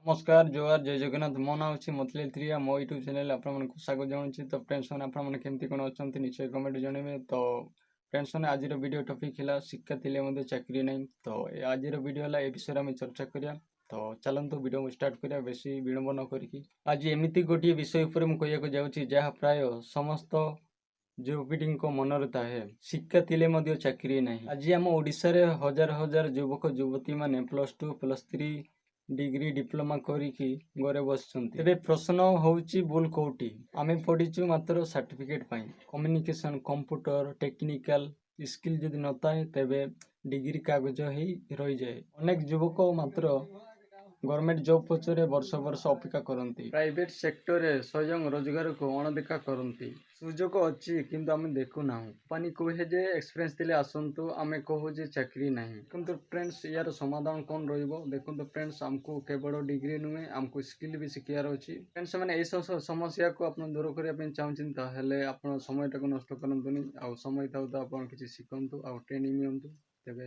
नमस्कार जोहार जय जगन्नाथ मो ना हूँ मतली थ्रिया मो यूट्यूब चैनल आपको स्वागत जनाऊँ। तो फ्रेंड्स मैंने आपमती कौन अच्छा निश्चय कमेंट जनइबे। तो फ्रेंड्स मैंने आज वीडियो टॉपिक है शिक्षा थे चाकरी नहीं। तो आज वीडियो है ए विषय में चर्चा करिया। तो चलतु वीडियो स्टार्ट करिया बेसी विलंब न करी। आज एमती गोटे विषय उपर मुझे कहूँ जाऊँगी जहाँ प्राय समस्त युवपीढ़ी मनरे थाए शिक्षा थे चाकरी नहीं। आज आम ओडिशा रे हजार हजार युवक युवती माने +2 +3 डिग्री डिप्लोमा करिकी घरे बसछन्ति। तेबे प्रश्न होउची भूल कोउटी आमे पढिचु मात्र सर्टिफिकेट पाई कम्युनिकेशन कंप्यूटर टेक्निकल स्किल जदि नताए तेबे डिग्री कागज ही रही जाए। अनेक युवक मात्र गवर्नमेंट जॉब पछरे वर्ष वर्ष अपेक्षा करती प्राइवेट सेक्टर रे स्वयं रोजगार को अणदेखा करती सुजोग अच्छी किंतु आम देखु ना पानी कहे जे एक्सपीरियंस दिले आसतु आम कहू जे चाकरी नहीं किंतु फ्रेंड्स यार समाधान कौन देखो फ्रेंड्स आमको केवल डिग्री नुहे आमको स्किल भी शिखार अच्छी। फ्रेंड्स मैंने ये समस्या को आप दूर करने चाहते आप समय नष्ट करतुनि आ समय था तो आप किसी शिखु आ ट्रेनिंग नियंतु तेरे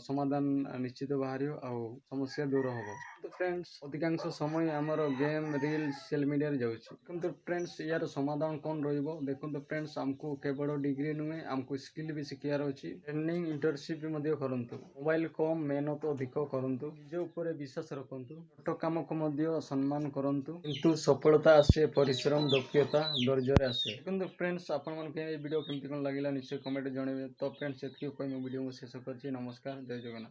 समाधान निश्चित बाहर आ समस्या दूर हम। तो फ्रेंड्स अधिकांश समय आमर गेम रील सोशल मीडिया जाऊँगी किंतु फ्रेंड्स यार समाधान कौन देखो फ्रेंड्स आमको केवल डिग्री नुहे आमको स्किल भी शिखार अच्छी ट्रेनिंग इंटर्नशिप करूँ मोबाइल कम मेहनत अधिक करूँ निज उपर विश्वास रखु छोट कम को सम्मान करूँ किंतु सफलता आसे परिश्रम दक्षता धैर्य आसे। किंतु फ्रेंड्स आपण वीडियो केमती कौन लगे निश्चय कमेंट जनइबे। तो फ्रेंड्स से वीडियो को शेष कर नमस्कार जय जगन्नाथ।